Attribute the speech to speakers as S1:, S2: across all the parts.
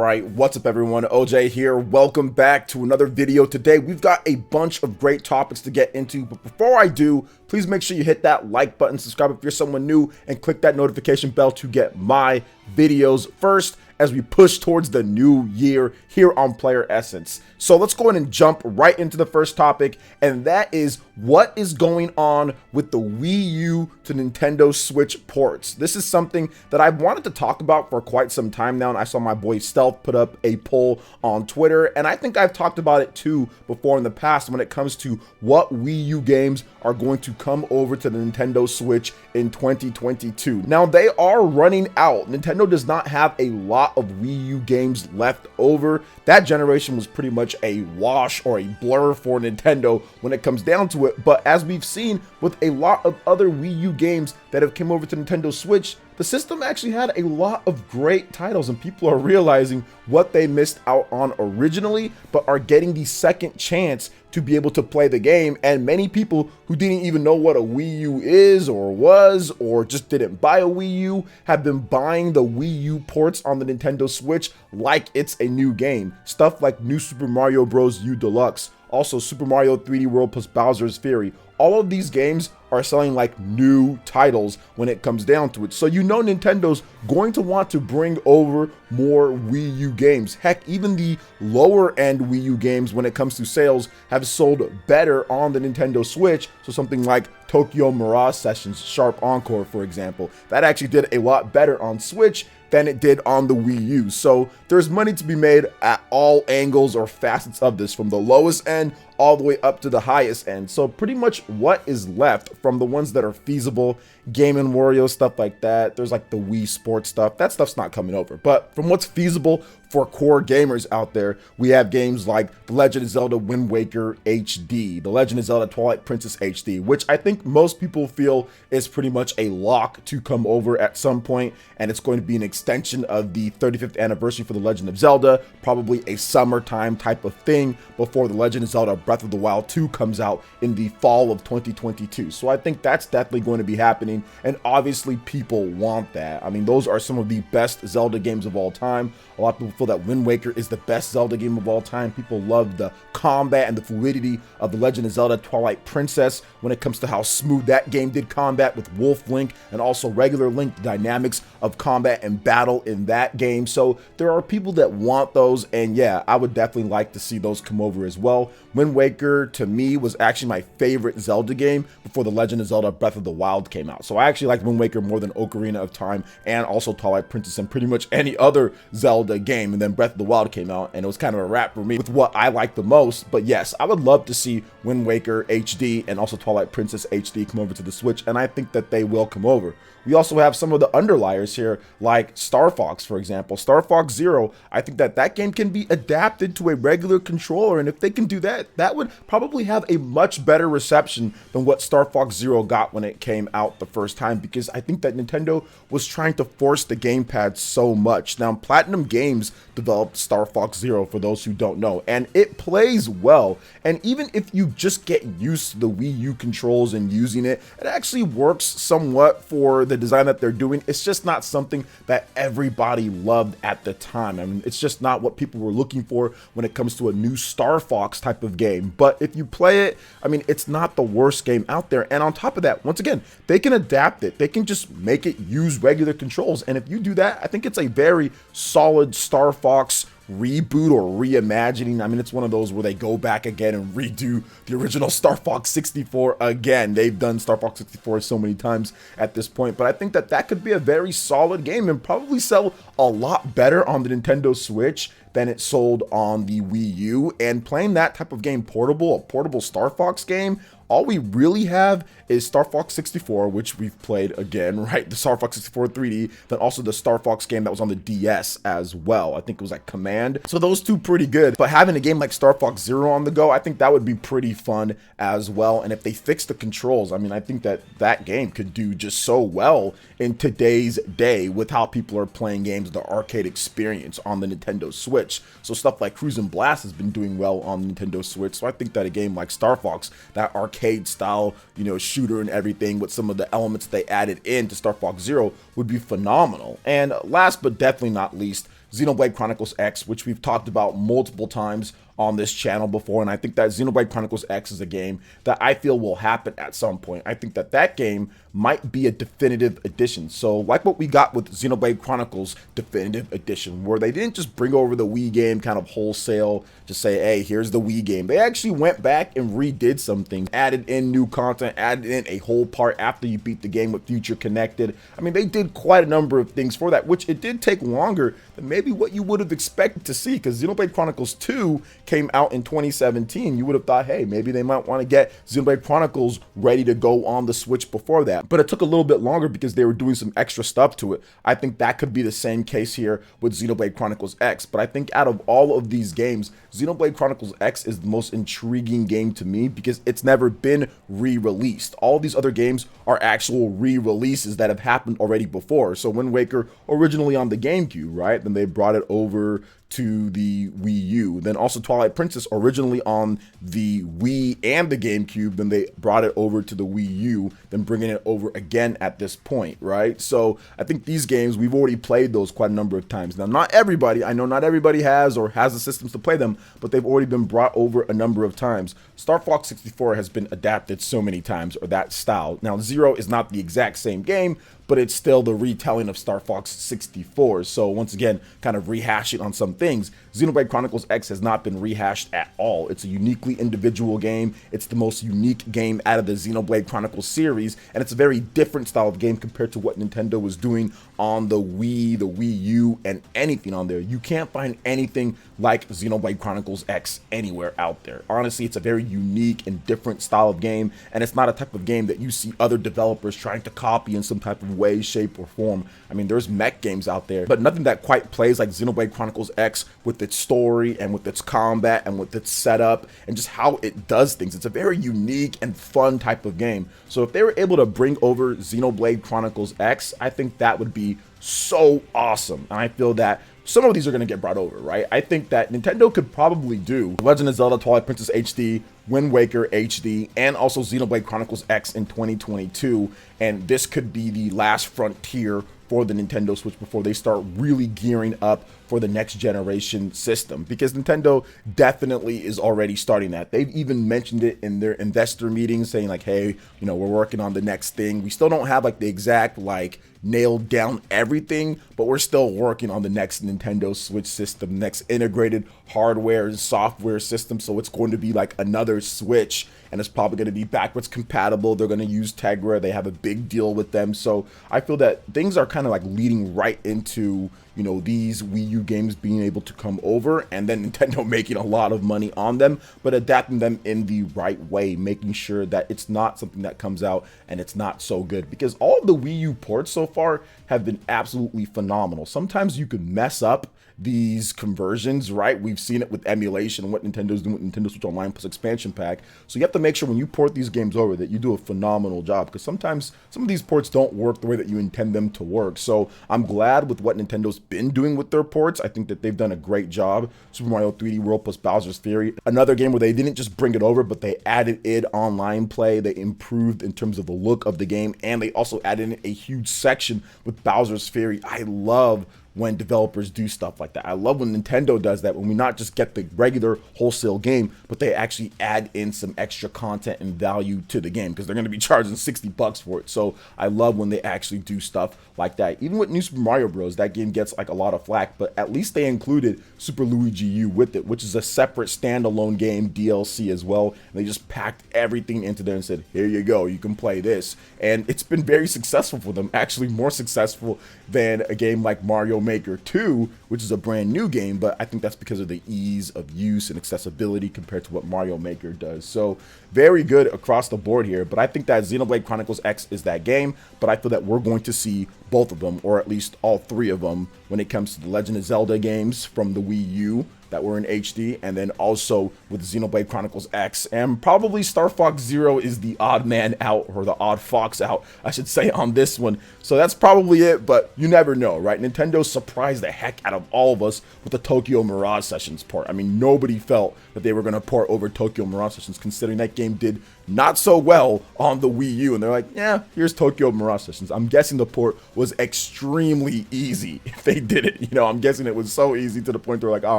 S1: Alright, what's up everyone, OJ here, welcome back to another video. Today we've got a bunch of great topics to get into, but before I do, please make sure you hit that like button, subscribe if you're someone new, and click that notification bell to get my videos first as we push towards the new year here on PlayerEssence. So let's go ahead and jump right into the first topic, and that is what is going on with the Wii U to Nintendo Switch ports. This is something that I've wanted to talk about for quite some time now, and I saw my boy Stealth put up a poll on Twitter, and I think I've talked about it too before in the past when it comes to what Wii U games are going to come over to the Nintendo Switch in 2022. Now, they are running out. Nintendo does not have a lot of Wii U games left over. That generation was pretty much a wash or a blur for Nintendo when it comes down to it, but as we've seen with a lot of other Wii U games that have come over to Nintendo Switch, the system actually had a lot of great titles, and people are realizing what they missed out on originally, but are getting the second chance to be able to play the game. And many people who didn't even know what a Wii U is or was, or just didn't buy a Wii U, have been buying the Wii U ports on the Nintendo Switch like it's a new game. Stuff like New Super Mario Bros. U Deluxe, also Super Mario 3D World plus Bowser's Fury. All of these games are selling like new titles when it comes down to it. So you know Nintendo's going to want to bring over more Wii U games. Heck, even the lower end Wii U games when it comes to sales have sold better on the Nintendo Switch. So something like Tokyo Mirage Sessions Sharp Encore, for example, that actually did a lot better on Switch than it did on the Wii U. So there's money to be made at all angles or facets of this, from the lowest end all the way up to the highest end. So pretty much what is left from the ones that are feasible, Game & Wario, stuff like that. There's like the Wii Sports stuff. That stuff's not coming over. But from what's feasible for core gamers out there, we have games like The Legend of Zelda Wind Waker HD, The Legend of Zelda Twilight Princess HD, which I think most people feel is pretty much a lock to come over at some point, and it's going to be an extension of the 35th anniversary for The Legend of Zelda, probably a summertime type of thing before The Legend of Zelda Breath of the Wild 2 comes out in the fall of 2022. So I think that's definitely going to be happening, and obviously people want that. I mean, those are some of the best Zelda games of all time. A lot of people feel that Wind Waker is the best Zelda game of all time. People love the combat and the fluidity of The Legend of Zelda Twilight Princess when it comes to how smooth that game did combat with Wolf Link and also regular Link, the dynamics of combat and battle in that game. So there are people that want those, and yeah, I would definitely like to see those come over as well. Wind Waker, to me, was actually my favorite Zelda game before The Legend of Zelda Breath of the Wild came out. So I actually like Wind Waker more than Ocarina of Time and also Twilight Princess and pretty much any other Zelda game. And then Breath of the Wild came out, and it was kind of a wrap for me with what I like the most. But yes, I would love to see Wind Waker HD and also Twilight Princess HD come over to the Switch, and I think that they will come over. We also have some of the underliers here, like Star Fox, for example. Star Fox Zero, I think that that game can be adapted to a regular controller, and if they can do that, that would probably have a much better reception than what Star Fox Zero got when it came out the first time, because I think that Nintendo was trying to force the gamepad so much. Now, Platinum Games developed Star Fox Zero, for those who don't know, and it plays well, and even if you just get used to the Wii U controls and using it, it actually works somewhat for the design that they're doing. It's just not something that everybody loved at the time. I mean, it's just not what people were looking for when it comes to a new Star Fox type of game. But if you play it, I mean, it's not the worst game out there. And on top of that, once again, they can adapt it. They can just make it use regular controls. And if you do that, I think it's a very solid Star Fox reboot or reimagining. I mean, it's one of those where they go back again and redo the original Star Fox 64 again. They've done Star Fox 64 so many times at this point, but I think that that could be a very solid game and probably sell a lot better on the Nintendo Switch than it sold on the Wii U. And playing that type of game portable, a portable Star Fox game, all we really have is Star Fox 64, which we've played again, right? The Star Fox 64 3D, then also the Star Fox game that was on the DS as well. I think it was like Command. So those two pretty good. But having a game like Star Fox Zero on the go, I think that would be pretty fun as well. And if they fix the controls, I mean, I think that that game could do just so well in today's day with how people are playing games, the arcade experience on the Nintendo Switch. So stuff like Cruisin' Blast has been doing well on the Nintendo Switch. So I think that a game like Star Fox, that arcade style, you know, shooter and everything with some of the elements they added into Star Fox Zero would be phenomenal. And last but definitely not least, Xenoblade Chronicles X, which we've talked about multiple times on this channel before, and I think that Xenoblade Chronicles X is a game that I feel will happen at some point. I think that that game might be a definitive edition. So like what we got with Xenoblade Chronicles Definitive Edition, where they didn't just bring over the Wii game kind of wholesale, just say, hey, here's the Wii game. They actually went back and redid some things, added in new content, added in a whole part after you beat the game with Future Connected. I mean, they did quite a number of things for that, which it did take longer than maybe what you would have expected to see, because Xenoblade Chronicles 2 came out in 2017. You would have thought, hey, maybe they might want to get Xenoblade Chronicles ready to go on the Switch before that. But it took a little bit longer because they were doing some extra stuff to it. I think that could be the same case here with Xenoblade Chronicles X. But I think out of all of these games, Xenoblade Chronicles X is the most intriguing game to me because it's never been re-released. All these other games are actual re-releases that have happened already before. So Wind Waker originally on the GameCube, right? Then they brought it over to the Wii U. Then also Twilight Princess originally on the Wii and the GameCube. Then they brought it over to the Wii U, then bringing it over again at this point, right? So I think these games, we've already played those quite a number of times. Now, not everybody, I know not everybody has or has the systems to play them, but they've already been brought over a number of times. Star Fox 64 has been adapted so many times, or that style. Now, Zero is not the exact same game, but it's still the retelling of Star Fox 64. So once again, kind of rehashing on some things. Xenoblade Chronicles X has not been rehashed at all. It's a uniquely individual game. It's the most unique game out of the Xenoblade Chronicles series, and it's a very different style of game compared to what Nintendo was doing on the Wii, the Wii U, and anything on there. You can't find anything like Xenoblade Chronicles X anywhere out there. Honestly, it's a very unique and different style of game, and it's not a type of game that you see other developers trying to copy in some type of way, shape, or form. I mean, there's mech games out there, but nothing that quite plays like Xenoblade Chronicles X with its story and with its combat and with its setup and just how it does things. It's a very unique and fun type of game. So if they were able to bring over Xenoblade Chronicles X, I think that would be so awesome. And I feel that some of these are going to get brought over, right? I think that Nintendo could probably do Legend of Zelda Twilight Princess HD, Wind Waker HD, and also Xenoblade Chronicles X in 2022. And this could be the last frontier for the Nintendo Switch before they start really gearing up for the next generation system, because Nintendo definitely is already starting that. They've even mentioned it in their investor meetings, saying like, hey, you know, we're working on the next thing. We still don't have like the exact like nailed down everything, but we're still working on the next Nintendo Switch system, next integrated hardware and software system. So it's going to be like another Switch, and it's probably going to be backwards compatible. They're going to use Tegra. They have a big deal with them. So I feel that things are kind of like leading right into, you know, these Wii U games being able to come over, and then Nintendo making a lot of money on them, but adapting them in the right way, making sure that it's not something that comes out and it's not so good, because all of the Wii U ports so far have been absolutely phenomenal. Sometimes you could mess up these conversions, right? We've seen it with emulation and what Nintendo's doing with Nintendo Switch Online plus expansion pack. So you have to make sure when you port these games over that you do a phenomenal job, because sometimes some of these ports don't work the way that you intend them to work. So I'm glad with what Nintendo's been doing with their ports. I think that they've done a great job. Super Mario 3D World plus Bowser's Fury, another game where they didn't just bring it over, but they added in online play. They improved in terms of the look of the game, and they also added in a huge section with Bowser's Fury. I love when developers do stuff like that. I love when Nintendo does that, when we not just get the regular wholesale game, but they actually add in some extra content and value to the game, because they're going to be charging $60 for it. So I love when they actually do stuff like that. Even with New Super Mario Bros., that game gets like a lot of flack, but at least they included Super Luigi U with it, which is a separate standalone game DLC as well. And they just packed everything into there and said, here you go, you can play this. And it's been very successful for them, actually more successful than a game like Mario Maker 2, which is a brand new game, but I think that's because of the ease of use and accessibility compared to what Mario Maker does. So very good across the board here, but I think that Xenoblade Chronicles X is that game, but I feel that we're going to see both of them, or at least all three of them, when it comes to the Legend of Zelda games from the Wii U, that were in HD, and then also with Xenoblade Chronicles X, and probably Star Fox Zero is the odd man out, or the odd fox out, I should say, on this one. So that's probably it, but you never know, right? Nintendo surprised the heck out of all of us with the Tokyo Mirage Sessions port. I mean, nobody felt that they were going to port over Tokyo Mirage Sessions, considering that game did not so well on the Wii U, and they're like, yeah, here's Tokyo Mirage Sessions. I'm guessing the port was extremely easy if they did it. You know, I'm guessing it was so easy to the point they're like, all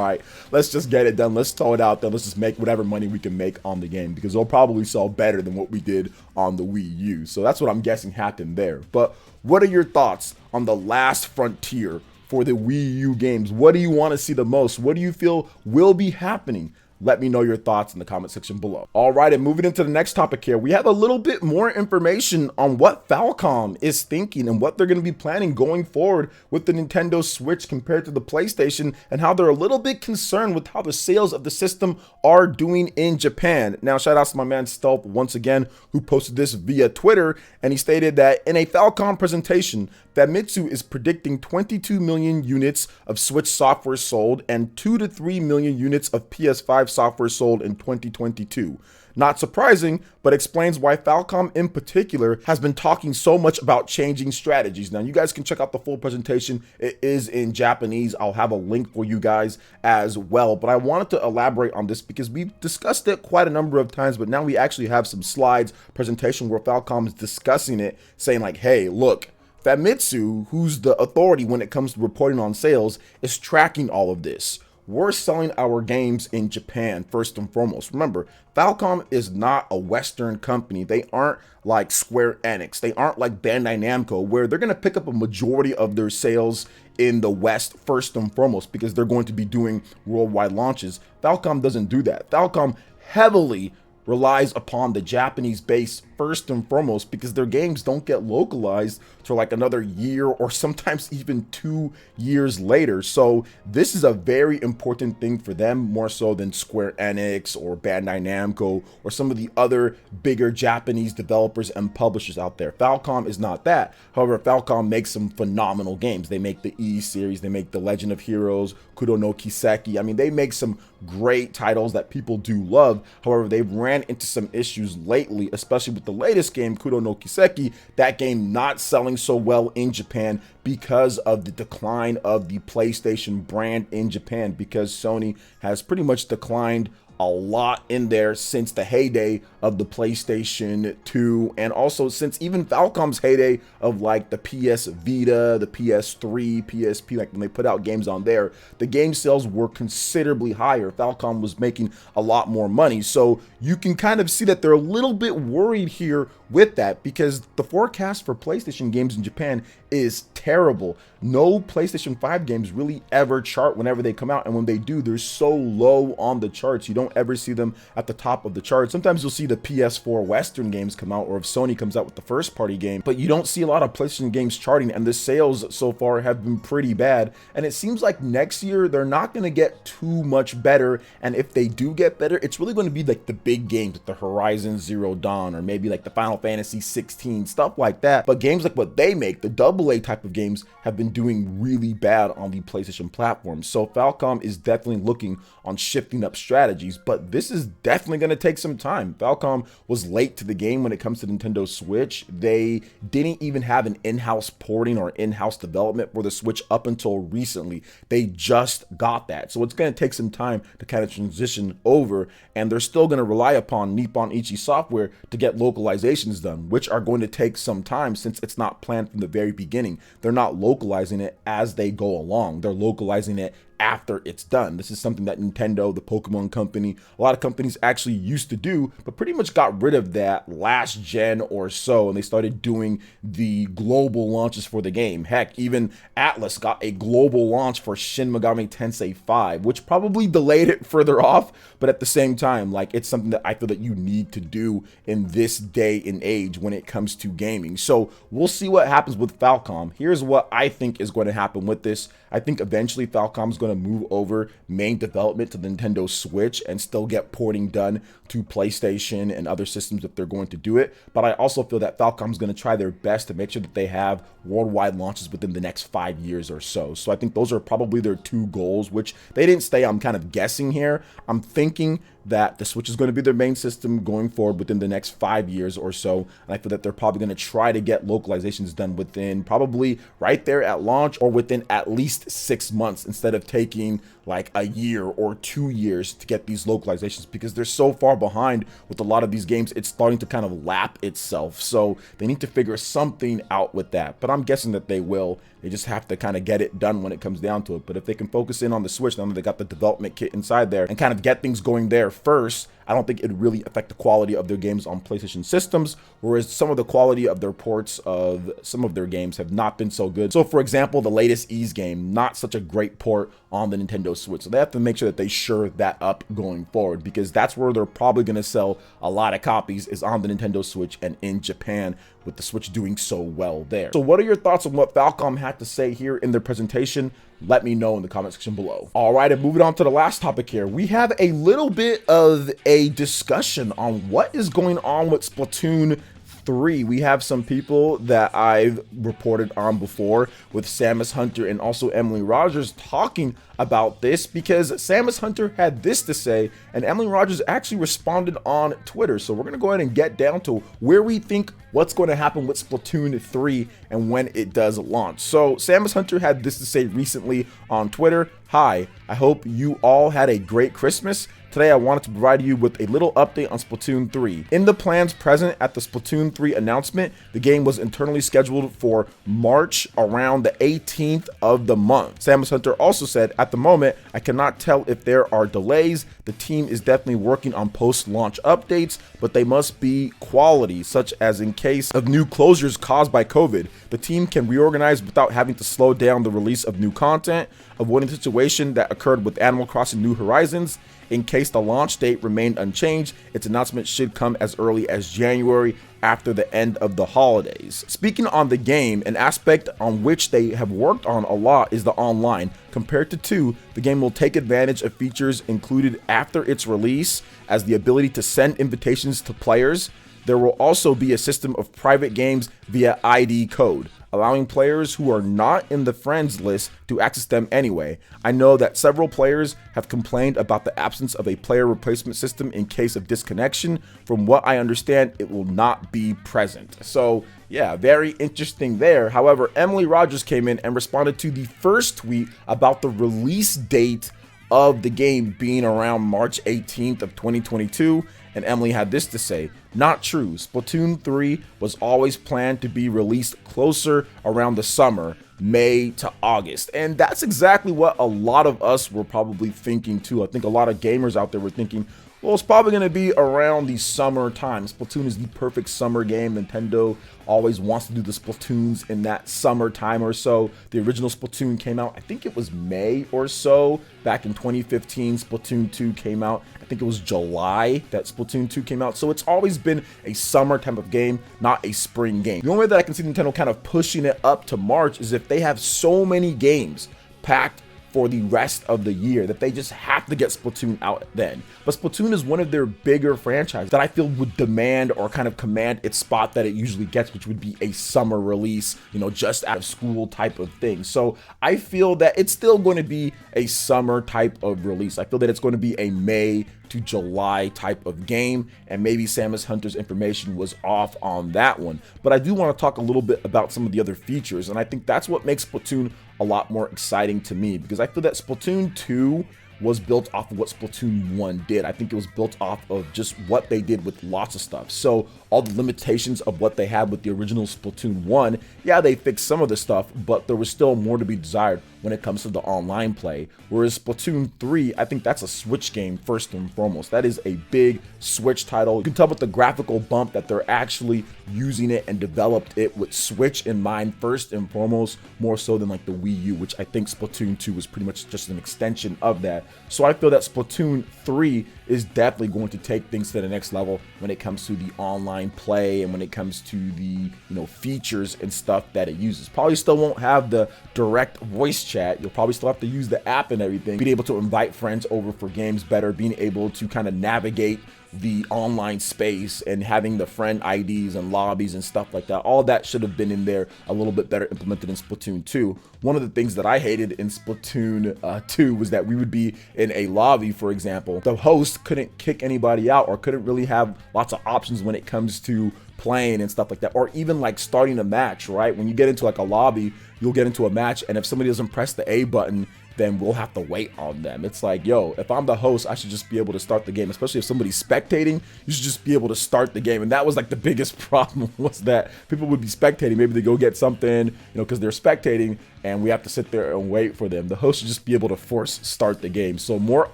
S1: right, let's just get it done. Let's throw it out there. Let's just make whatever money we can make on the game, because it'll probably sell better than what we did on the Wii U. So that's what I'm guessing happened there. But what are your thoughts on the last frontier for the Wii U games? What do you want to see the most? What do you feel will be happening? Let me know your thoughts in the comment section below. All right, and moving into the next topic here, we have a little bit more information on what Falcom is thinking and what they're going to be planning going forward with the Nintendo Switch compared to the PlayStation, and how they're a little bit concerned with how the sales of the system are doing in Japan. Now, shout out to my man Stealth once again, who posted this via Twitter, and he stated that in a Falcom presentation, Famitsu is predicting 22 million units of Switch software sold and 2 to 3 million units of PS5 software sold in 2022. Not surprising, but explains why Falcom in particular has been talking so much about changing strategies. Now, you guys can check out the full presentation. It is in Japanese. I'll have a link for you guys as well. But I wanted to elaborate on this because we've discussed it quite a number of times, but now we actually have some slides presentation where Falcom is discussing it, saying like, hey, look, Famitsu, who's the authority when it comes to reporting on sales, is tracking all of this. We're selling our games in Japan first and foremost. Remember, Falcom is not a Western company. They aren't like Square Enix. They aren't like Bandai Namco, where they're going to pick up a majority of their sales in the West first and foremost, because they're going to be doing worldwide launches. Falcom doesn't do that. Falcom heavily relies upon the Japanese base first and foremost, because their games don't get localized for like another year or sometimes even 2 years later. So this is a very important thing for them, more so than Square Enix or Bandai Namco or some of the other bigger Japanese developers and publishers out there. Falcom is not that. However, Falcom makes some phenomenal games. They make the E series, they make the Legend of Heroes, Kudo no Kiseki. I mean, they make some great titles that people do love. However, they've ran into some issues lately, especially with the latest game, Kudo no Kiseki, that game not selling so well in Japan because of the decline of the PlayStation brand in Japan, because Sony has pretty much declined a lot in there since the heyday of the PlayStation 2, and also since even Falcom's heyday of like the PS Vita, the PS3, PSP, like when they put out games on there, the game sales were considerably higher. Falcom was making a lot more money. So you can kind of see that they're a little bit worried here with that, because the forecast for PlayStation games in Japan is terrible. No PlayStation 5 games really ever chart whenever they come out, and when they do, they're so low on the charts. You don't ever see them at the top of the chart. Sometimes you'll see the PS4 Western games come out, or if Sony comes out with the first party game, but you don't see a lot of PlayStation games charting, and the sales so far have been pretty bad. And it seems like next year they're not going to get too much better, and if they do get better, it's really going to be like the big games, like the Horizon Zero Dawn, or maybe like the Final Fantasy 16, stuff like that. But games like what they make, the AA type of games, have been doing really bad on the PlayStation platform. So Falcom is definitely looking on shifting up strategies, but this is definitely going to take some time. Falcom was late to the game when it comes to Nintendo Switch. They didn't even have an in-house porting or in-house development for the Switch up until recently. They just got that. So it's going to take some time to kind of transition over, and they're still going to rely upon Nippon Ichi Software to get localizations done, which are going to take some time since it's not planned from the very beginning. They're not localizing it as they go along. They're localizing it after it's done. This is something that Nintendo, the Pokemon company, a lot of companies actually used to do, but pretty much got rid of that last gen or so, and they started doing the global launches for the game. Heck, even Atlas got a global launch for Shin Megami Tensei 5, which probably delayed it further off, but at the same time, like, it's something that I feel that you need to do in this day and age when it comes to gaming. So we'll see what happens with Falcom. Here's what I think is going to happen with this. I think eventually Falcom's going to move over main development to the Nintendo Switch and still get porting done to PlayStation and other systems if they're going to do it. But I also feel that Falcom's going to try their best to make sure that they have worldwide launches within the next 5 years or so. So I think those are probably their two goals, which they didn't say. I'm kind of guessing here. I'm thinking that the Switch is going to be their main system going forward within the next 5 years or so. And I feel that they're probably going to try to get localizations done within probably right there at launch or within at least 6 months instead of taking like a year or 2 years to get these localizations, because they're so far behind with a lot of these games. It's starting to kind of lap itself. So they need to figure something out with that. But I'm guessing that they will. They just have to kind of get it done when it comes down to it. But if they can focus in on the Switch, now that they got the development kit inside there and kind of get things going there first, I don't think it'd really affect the quality of their games on PlayStation systems, whereas some of the quality of their ports of some of their games have not been so good. So for example, the latest Ys game, not such a great port on the Nintendo Switch. So they have to make sure that they shore that up going forward, because that's where they're probably going to sell a lot of copies, is on the Nintendo Switch and in Japan, with the Switch doing so well there. So what are your thoughts on what Falcom had to say here in their presentation? Let me know in the comment section below. All right, and moving on to the last topic here, we have a little bit of a discussion on what is going on with Splatoon 3. We have some people that I've reported on before, with Samus Hunter and also Emily Rogers, talking about this, because Samus Hunter had this to say and Emily Rogers actually responded on Twitter. So we're going to go ahead and get down to where we think what's going to happen with Splatoon 3 and when it does launch. So Samus Hunter had this to say recently on Twitter. Hi, I hope you all had a great Christmas. Today I wanted to provide you with a little update on Splatoon 3. In the plans present at the Splatoon 3 announcement, the game was internally scheduled for March around the 18th of the month. Samus Hunter also said, at the moment, I cannot tell if there are delays. The team is definitely working on post-launch updates, but they must be quality, such as in case of new closures caused by COVID. The team can reorganize without having to slow down the release of new content, avoiding the situation that occurred with Animal Crossing New Horizons. In case the launch date remained unchanged, its announcement should come as early as January, after the end of the holidays. Speaking on the game, an aspect on which they have worked on a lot is the online. Compared to 2, the game will take advantage of features included after its release, as the ability to send invitations to players. There will also be a system of private games via ID code, allowing players who are not in the friends list to access them anyway. I know that several players have complained about the absence of a player replacement system in case of disconnection. From what I understand, it will not be present. So yeah, very interesting there. However, Emily Rogers came in and responded to the first tweet about the release date of the game being around March 18th of 2022, and Emily had this to say: not true. Splatoon 3 was always planned to be released closer around the summer, May to August. And that's exactly what a lot of us were probably thinking too. I think a lot of gamers out there were thinking, well, it's probably going to be around the summer time. Splatoon is the perfect summer game. Nintendo always wants to do the Splatoons in that summertime or so. The original Splatoon came out, I think it was May or so, back in 2015. Splatoon 2 came out, I think it was July that Splatoon 2 came out. So it's always been a summer type of game, not a spring game. The only way that I can see Nintendo kind of pushing it up to March is if they have so many games packed for the rest of the year that they just have to get Splatoon out then. But Splatoon is one of their bigger franchises that I feel would demand or kind of command its spot that it usually gets, which would be a summer release, you know, just out of school type of thing. So I feel that it's still going to be a summer type of release. I feel that it's going to be a May to July type of game, and maybe Samus Hunter's information was off on that one. But I do want to talk a little bit about some of the other features, and I think that's what makes Splatoon a lot more exciting to me, because I feel that Splatoon 2 was built off of what Splatoon 1 did. I think it was built off of just what they did with lots of stuff. So all the limitations of what they had with the original Splatoon 1, yeah, they fixed some of the stuff, but there was still more to be desired when it comes to the online play. Whereas Splatoon 3, I think that's a Switch game first and foremost. That is a big Switch title. You can tell with the graphical bump that they're actually using it and developed it with Switch in mind first and foremost, more so than like the Wii U, which I think Splatoon 2 was pretty much just an extension of that. So I feel that Splatoon 3 is definitely going to take things to the next level when it comes to the online play and when it comes to the, you know, features and stuff that it uses. Probably still won't have the direct voice chat. You'll probably still have to use the app and everything, being able to invite friends over for games better, being able to kind of navigate the online space and having the friend IDs and lobbies and stuff like that. All that should have been in there a little bit better implemented in Splatoon 2. One of the things that I hated in Splatoon 2 was that we would be in a lobby, for example. The host couldn't kick anybody out or couldn't really have lots of options when it comes to playing and stuff like that, or even like starting a match, right? When you get into like a lobby, you'll get into a match, and if somebody doesn't press the A button, then we'll have to wait on them. It's like, yo, if I'm the host, I should just be able to start the game. Especially if somebody's spectating, you should just be able to start the game. And that was like the biggest problem, was that people would be spectating. Maybe they go get something, you know, because they're spectating, and we have to sit there and wait for them. The host should just be able to force start the game. So more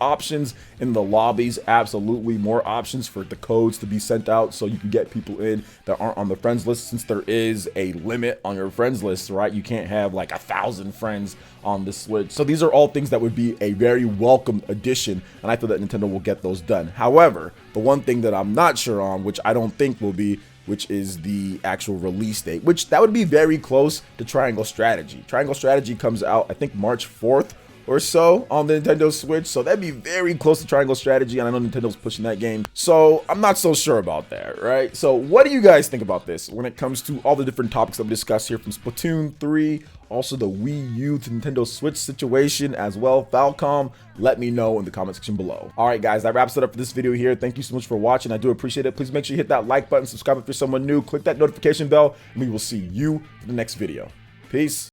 S1: options in the lobbies, absolutely. More options for the codes to be sent out so you can get people in that aren't on the friends list, since there is a limit on your friends list, right? You can't have like 1,000 friends on the Switch. So these are all things that would be a very welcome addition, and I feel that Nintendo will get those done. However, the one thing that I'm not sure on, which I don't think will be, which is the actual release date, which that would be very close to Triangle Strategy. Triangle Strategy comes out, I think, March 4th or so on the Nintendo Switch, so that'd be very close to Triangle Strategy, and I know Nintendo's pushing that game, so I'm not so sure about that, right? So what do you guys think about this when it comes to all the different topics that we discussed here, from Splatoon 3, also the Wii U to Nintendo Switch situation as well, Falcom? Let me know in the comment section below. All right, guys, that wraps it up for this video here. Thank you so much for watching. I do appreciate it. Please make sure you hit that like button, subscribe if you're someone new, click that notification bell, and we will see you in the next video. Peace.